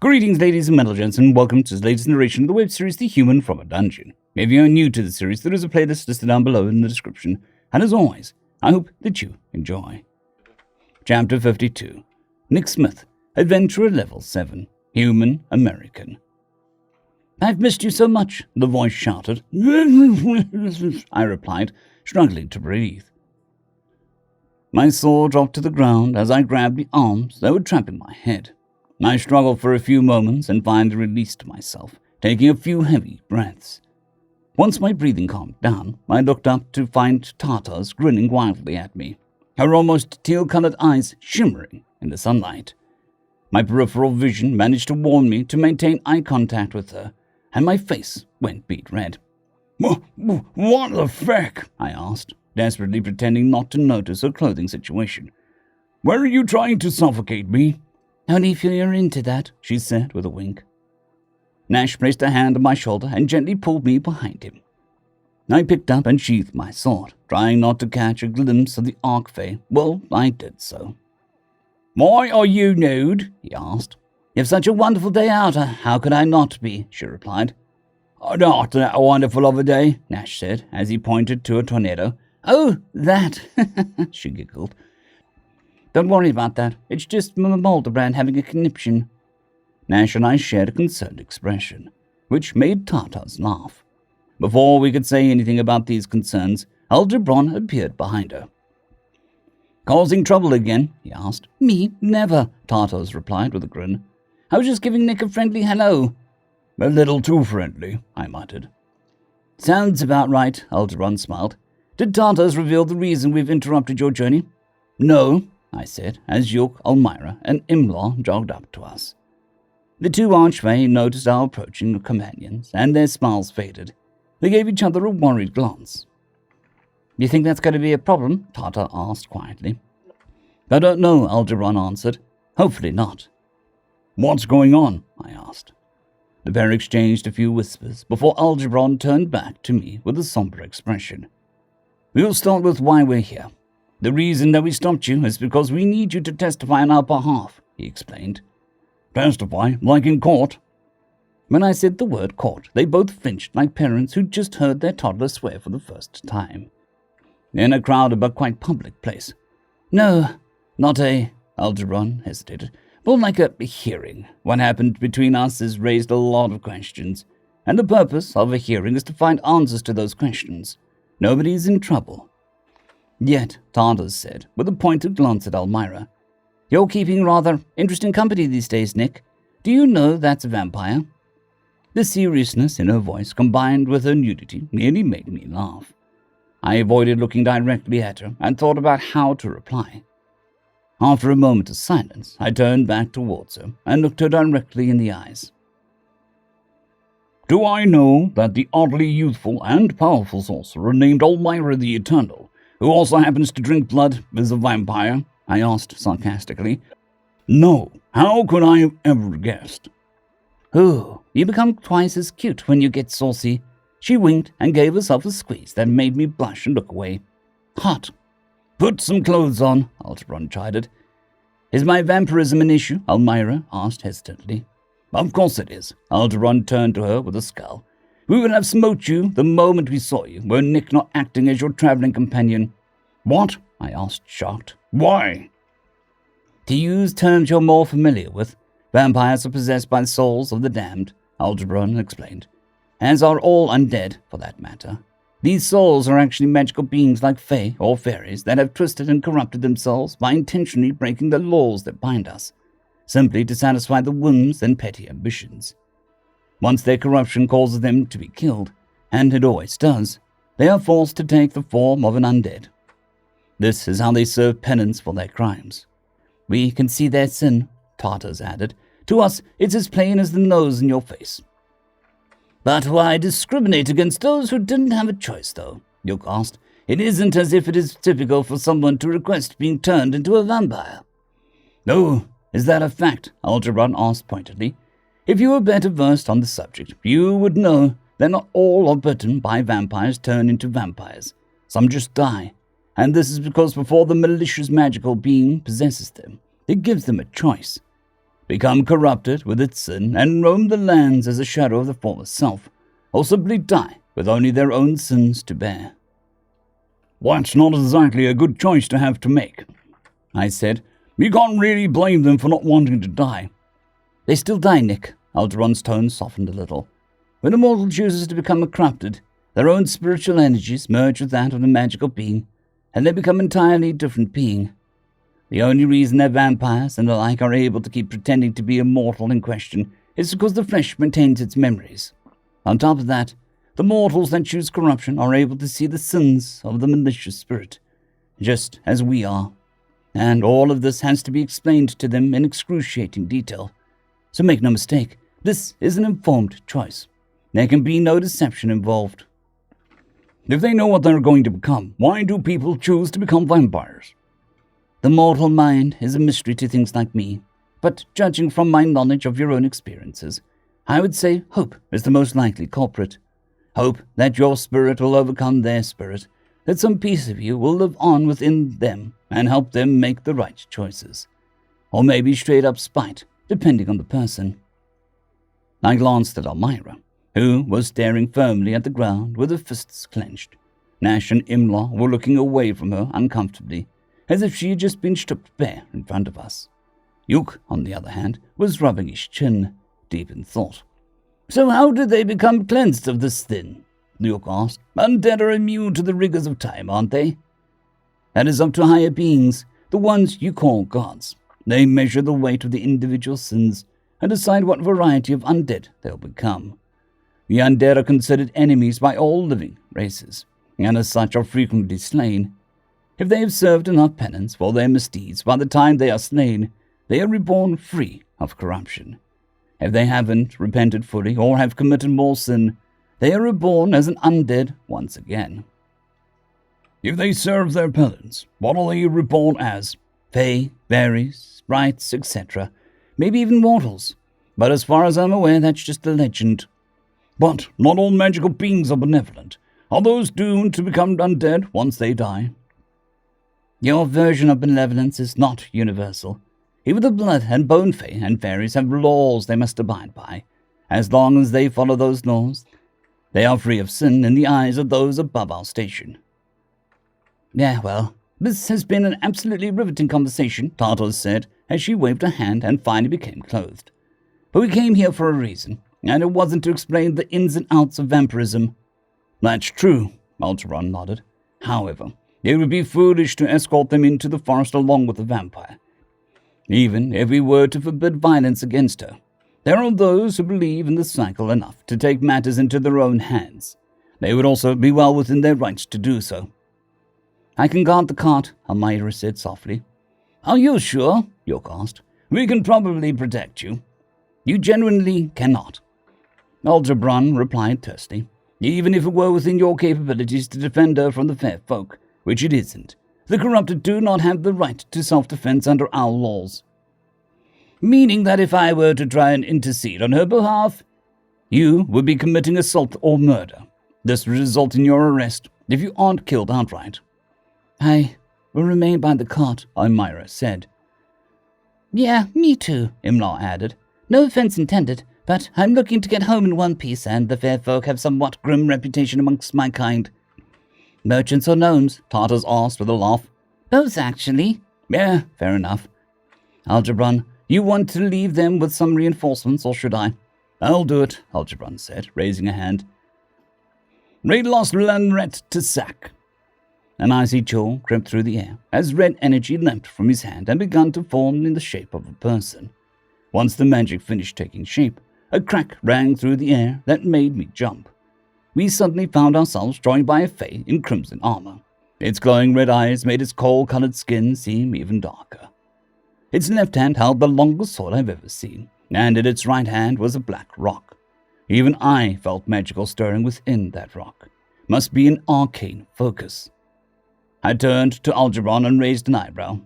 Greetings, ladies and gents, and welcome to the latest narration of the web series The Human from a Dungeon. If you are new to the series, there is a playlist listed down below in the description, and as always, I hope that you enjoy. Chapter 52, Nick Smith, Adventurer Level 7, Human American. "I've missed you so much," the voice shouted. I replied, struggling to breathe. My sword dropped to the ground as I grabbed the arms that were trapping my head. I struggled for a few moments and finally released myself, taking a few heavy breaths. Once my breathing calmed down, I looked up to find Tartars grinning wildly at me, her almost teal-colored eyes shimmering in the sunlight. My peripheral vision managed to warn me to maintain eye contact with her, and my face went beet red. "What the feck?" I asked, desperately pretending not to notice her clothing situation. "Where are you trying to suffocate me?" "Only if you're into that," she said with a wink. Nash placed a hand on my shoulder and gently pulled me behind him. I picked up and sheathed my sword, trying not to catch a glimpse of the Archfey. Well, I did so. "Why are you nude?" he asked. "You have such a wonderful day out, how could I not be?" she replied. "Not that wonderful of a day," Nash said, as he pointed to a tornado. "Oh, that," she giggled. "Don't worry about that. It's just Molderbrand having a conniption." Nash and I shared a concerned expression, which made Tartars laugh. Before we could say anything about these concerns, Algebron appeared behind her. "Causing trouble again?" he asked. "Me? Never," Tartars replied with a grin. "I was just giving Nick a friendly hello." "A little too friendly," I muttered. "Sounds about right," Algebron smiled. "Did Tartars reveal the reason we've interrupted your journey?" "No," I said, as Yuk, Almira, and Imlaw jogged up to us. The two archway noticed our approaching companions, and their smiles faded. They gave each other a worried glance. "You think that's going to be a problem?" Tartar asked quietly. "I don't know," Algebron answered. "Hopefully not." "What's going on?" I asked. The pair exchanged a few whispers before Algebron turned back to me with a somber expression. "We'll start with why we're here. The reason that we stopped you is because we need you to testify on our behalf," he explained. "Testify? Like in court?" When I said the word court, they both flinched like parents who'd just heard their toddler swear for the first time. In a crowded but quite public place. "No, not a," Algebron hesitated. "More like a hearing. What happened between us has raised a lot of questions, and the purpose of a hearing is to find answers to those questions. Nobody's in trouble." "Yet," Tartars said, with a pointed glance at Almira, "you're keeping rather interesting company these days, Nick. Do you know that's a vampire?" The seriousness in her voice, combined with her nudity, nearly made me laugh. I avoided looking directly at her and thought about how to reply. After a moment of silence, I turned back towards her and looked her directly in the eyes. "Do I know that the oddly youthful and powerful sorcerer named Almira the Eternal, who also happens to drink blood, is a vampire?" I asked sarcastically. "No. How could I have ever guessed?" "Ooh, you become twice as cute when you get saucy." She winked and gave herself a squeeze that made me blush and look away. "Hot." "Put some clothes on," Algebron chided. "Is my vampirism an issue?" Almira asked hesitantly. "Of course it is." Algebron turned to her with a scowl. "We would have smote you the moment we saw you, were Nick not acting as your traveling companion." "What?" I asked, shocked. "Why?" "To use terms you're more familiar with, vampires are possessed by the souls of the damned," Algebron explained, "as are all undead, for that matter. These souls are actually magical beings like fae or fairies that have twisted and corrupted themselves by intentionally breaking the laws that bind us, simply to satisfy the whims and petty ambitions. Once their corruption causes them to be killed, and it always does, they are forced to take the form of an undead. This is how they serve penance for their crimes. We can see their sin," Tartars added. "To us, it's as plain as the nose in your face." "But why discriminate against those who didn't have a choice, though?" Yuk asked. "It isn't as if it is typical for someone to request being turned into a vampire." "Oh, is that a fact?" Algebron asked pointedly. "If you were better versed on the subject, you would know that not all are bitten by vampires turn into vampires. Some just die, and this is because before the malicious magical being possesses them, it gives them a choice. become corrupted with its sin, and roam the lands as a shadow of the former self, or simply die with only their own sins to bear. That's not exactly a good choice to have to make, I said. You can't really blame them for not wanting to die. They still die, Nick. Alderon's tone softened a little. When a mortal chooses to become corrupted, their own spiritual energies merge with that of the magical being, and they become an entirely different being. The only reason that vampires and the like are able to keep pretending to be immortal in question is because the flesh maintains its memories. On top of that, the mortals that choose corruption are able to see the sins of the malicious spirit, just as we are. And all of this has to be explained to them in excruciating detail. So make no mistake, this is an informed choice. There can be no deception involved. If they know what they're going to become, why do people choose to become vampires? The mortal mind is a mystery to things like me, but judging from my knowledge of your own experiences, I would say hope is the most likely culprit. Hope that your spirit will overcome their spirit, that some piece of you will live on within them and help them make the right choices. Or maybe straight up spite, depending on the person. I glanced at Elmira, who was staring firmly at the ground with her fists clenched. Nash and Imla were looking away from her uncomfortably, as if she had just been stripped bare in front of us. Yuk, on the other hand, was rubbing his chin, deep in thought. So how did they become cleansed of this sin? Yuk asked. Undead are immune to the rigors of time, aren't they? That is up to higher beings, the ones you call gods. They measure the weight of the individual sins and decide what variety of undead they'll become. The undead are considered enemies by all living races, and as such are frequently slain. If they have served enough penance for their misdeeds by the time they are slain, they are reborn free of corruption. If they haven't repented fully or have committed more sin, they are reborn as an undead once again. If they serve their penance, what are they reborn as? Fae, fairies, sprites, etc. Maybe even mortals. But as far as I'm aware, that's just a legend. But not all magical beings are benevolent. Are those doomed to become undead once they die? Your version of benevolence is not universal. Even the blood and bone fae and fairies have laws they must abide by. As long as they follow those laws, they are free of sin in the eyes of those above our station. Yeah, well, this has been an absolutely riveting conversation, Tartar said, as she waved her hand and finally became clothed. But we came here for a reason, and it wasn't to explain the ins and outs of vampirism. That's true, Alderon nodded. However, it would be foolish to escort them into the forest along with the vampire. Even if we were to forbid violence against her, there are those who believe in the cycle enough to take matters into their own hands. They would also be well within their rights to do so. I can guard the cart, Elmira said softly. Are you sure? Yuk asked. We can probably protect you. You genuinely cannot. Alderon replied tersely. Even if it were within your capabilities to defend her from the fair folk, which it isn't. The corrupted do not have the right to self-defense under our laws. Meaning that if I were to try and intercede on her behalf, you would be committing assault or murder. This would result in your arrest if you aren't killed outright. I will remain by the cart, Elmira said. Yeah, me too, Imla added. No offense intended, but I'm looking to get home in one piece, and the fair folk have somewhat grim reputation amongst my kind. Merchants or gnomes? Tartars asked with a laugh. Both, actually. Yeah, fair enough. Alderon, you want to leave them with some reinforcements, or should I? I'll do it, Alderon said, raising a hand. Read lost Lanret to sack. An icy chill crept through the air as red energy leapt from his hand and began to form in the shape of a person. Once the magic finished taking shape, a crack rang through the air that made me jump. We suddenly found ourselves joined by a fae in crimson armor. Its glowing red eyes made its coal-colored skin seem even darker. Its left hand held the longest sword I've ever seen, and in its right hand was a black rock. Even I felt magical stirring within that rock. Must be an arcane focus. I turned to Alderon and raised an eyebrow.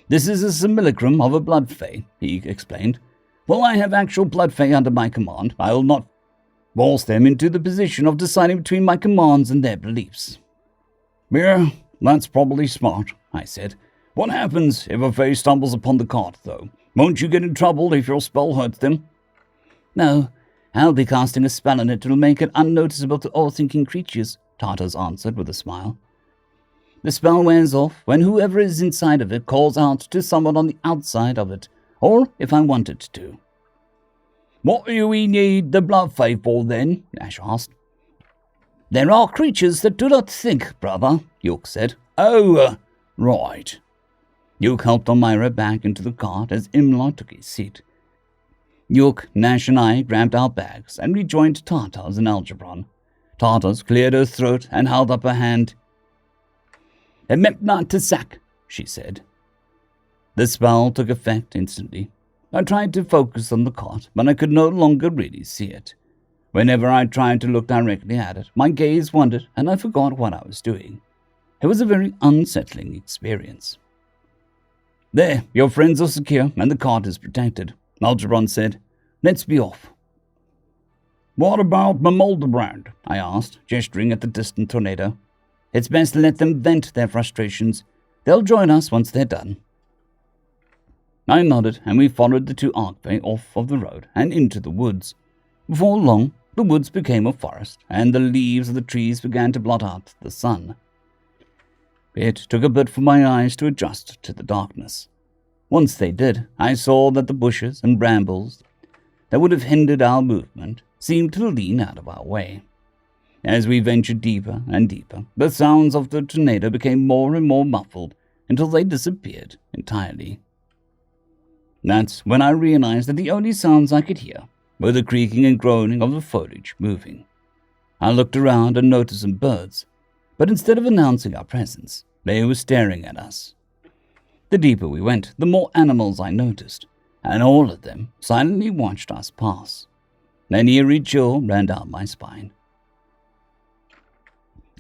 This is a simulacrum of a blood fae, he explained. While I have actual blood fae under my command, I will not force them into the position of deciding between my commands and their beliefs. Yeah, that's probably smart, I said. What happens if a fae stumbles upon the cart, though? Won't you get in trouble if your spell hurts them? No, I'll be casting a spell on it that'll make it unnoticeable to all thinking creatures, Tartarus answered with a smile. The spell wears off when whoever is inside of it calls out to someone on the outside of it, or if I want it to. What do we need the blood faith for then? Nash asked. There are creatures that do not think, brother, Yuk said. Oh, right. Yuk helped Elmira back into the cart as Imlar took his seat. Yuk, Nash and I grabbed our bags and rejoined Tartarus and Algebron. Tartarus cleared her throat and held up her hand. It meant not to sack, she said. The spell took effect instantly. I tried to focus on the cot, but I could no longer really see it. Whenever I tried to look directly at it, my gaze wandered and I forgot what I was doing. It was a very unsettling experience. There, your friends are secure and the cart is protected, Algebron said. Let's be off. What about Mamolderbrand? I asked, gesturing at the distant tornado. It's best to let them vent their frustrations. They'll join us once they're done. I nodded, and we followed the two Archfey off of the road and into the woods. Before long, the woods became a forest, and the leaves of the trees began to blot out the sun. It took a bit for my eyes to adjust to the darkness. Once they did, I saw that the bushes and brambles that would have hindered our movement seemed to lean out of our way. As we ventured deeper and deeper, the sounds of the tornado became more and more muffled until they disappeared entirely. That's when I realized that the only sounds I could hear were the creaking and groaning of the foliage moving. I looked around and noticed some birds, but instead of announcing our presence, they were staring at us. The deeper we went, the more animals I noticed, and all of them silently watched us pass. An eerie chill ran down my spine.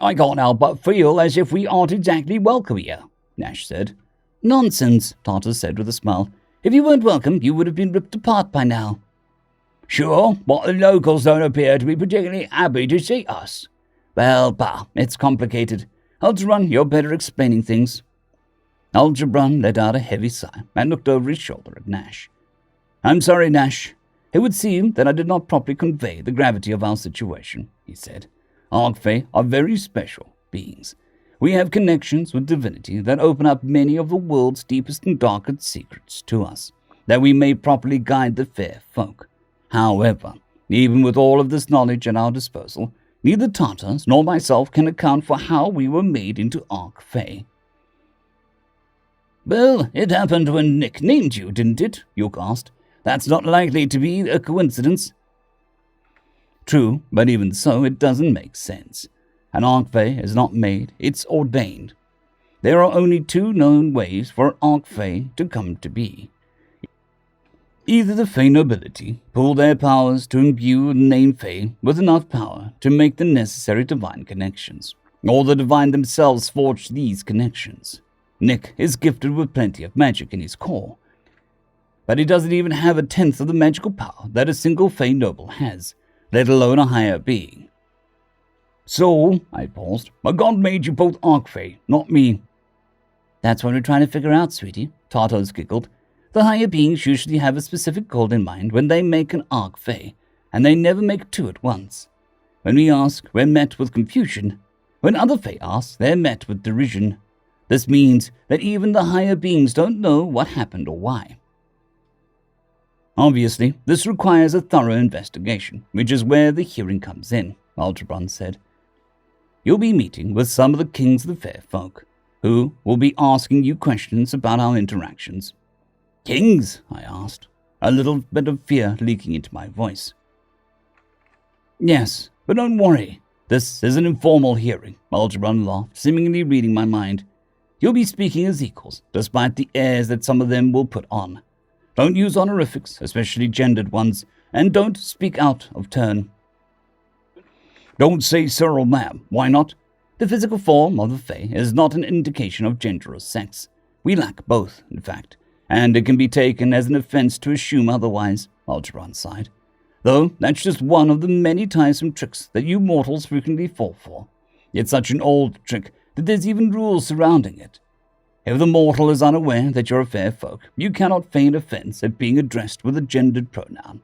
I can't help but feel as if we aren't exactly welcome here, Nash said. Nonsense, Tartarus said with a smile. If you weren't welcome, you would have been ripped apart by now. Sure, but the locals don't appear to be particularly happy to see us. Well, bah, it's complicated. Algebron, you're better explaining things. Algebron let out a heavy sigh and looked over his shoulder at Nash. I'm sorry, Nash. It would seem that I did not properly convey the gravity of our situation, he said. Archfey are very special beings. We have connections with divinity that open up many of the world's deepest and darkest secrets to us, that we may properly guide the fair folk. However, even with all of this knowledge at our disposal, neither Tartarus nor myself can account for how we were made into Archfey. Well, it happened when Nick named you, didn't it? Yuk asked. That's not likely to be a coincidence. True, but even so, it doesn't make sense. An Archfey is not made, it's ordained. There are only two known ways for an Archfey to come to be. Either the Fey nobility pool their powers to imbue the name Fey with enough power to make the necessary divine connections, or the divine themselves forge these connections. Nick is gifted with plenty of magic in his core, but he doesn't even have a tenth of the magical power that a single Fey noble has, let alone a higher being. So, I paused, my God made you both Archfey, not me. That's what we're trying to figure out, sweetie, Tartarus giggled. The higher beings usually have a specific goal in mind when they make an Archfey, and they never make two at once. When we ask, we're met with confusion. When other Fey ask, they're met with derision. This means that even the higher beings don't know what happened or why. Obviously, this requires a thorough investigation, which is where the hearing comes in, Algebron said. You'll be meeting with some of the kings of the fair folk, who will be asking you questions about our interactions. Kings? I asked, a little bit of fear leaking into my voice. Yes, but don't worry. This is an informal hearing, Algebron laughed, seemingly reading my mind. You'll be speaking as equals, despite the airs that some of them will put on. Don't use honorifics, especially gendered ones, and don't speak out of turn. Don't say sir or ma'am. Why not? The physical form of the Fae is not an indication of gender or sex. We lack both, in fact, and it can be taken as an offense to assume otherwise, Algebron sighed. Though that's just one of the many tiresome tricks that you mortals frequently fall for. It's such an old trick that there's even rules surrounding it. If the mortal is unaware that you're a fair folk, you cannot feign offense at being addressed with a gendered pronoun.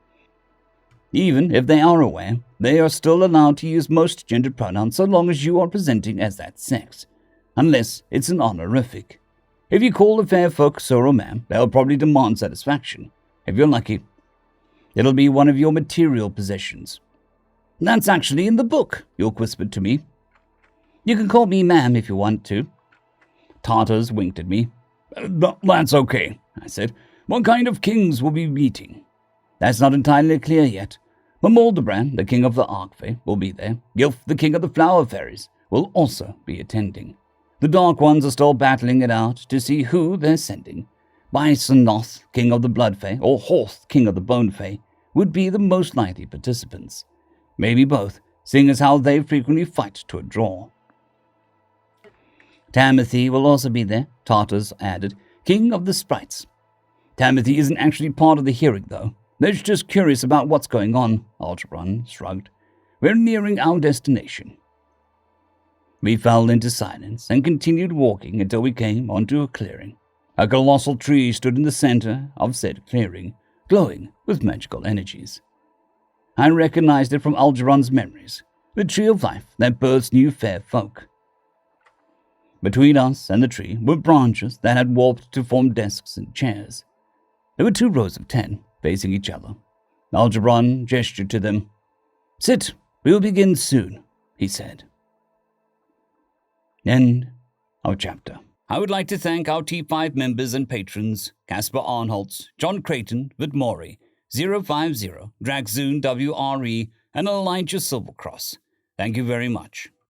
Even if they are aware, they are still allowed to use most gendered pronouns so long as you are presenting as that sex, unless it's an honorific. If you call the fair folk sir or ma'am, they'll probably demand satisfaction. If you're lucky, it'll be one of your material possessions. That's actually in the book, York whispered to me. You can call me ma'am if you want to. Tartars winked at me. That's okay, I said. What kind of kings will we be meeting? That's not entirely clear yet. Mamoldebrand, the king of the Arkfey, will be there. Gilf, the king of the Flower Fairies, will also be attending. The Dark Ones are still battling it out to see who they're sending. Bison-Noth, king of the Blood Fae, or Horth, king of the Bone Fae, would be the most likely participants. Maybe both, seeing as how they frequently fight to a draw. Tamothy will also be there, Tartars added, king of the Sprites. Tamothy isn't actually part of the hearing, though. They're just curious about what's going on, Algebron shrugged. We're nearing our destination. We fell into silence and continued walking until we came onto a clearing. A colossal tree stood in the center of said clearing, glowing with magical energies. I recognized it from Algeron's memories, the tree of life that births new fair folk. Between us and the tree were branches that had warped to form desks and chairs. There were 2 rows of 10, facing each other. Algebron gestured to them. Sit, we will begin soon, he said. End of chapter. I would like to thank our T5 members and patrons, Casper Arnholtz, Jon Creighton, W.R.E, 050, Dragzoon W.R.E, and Elijah Silvercross. Thank you very much.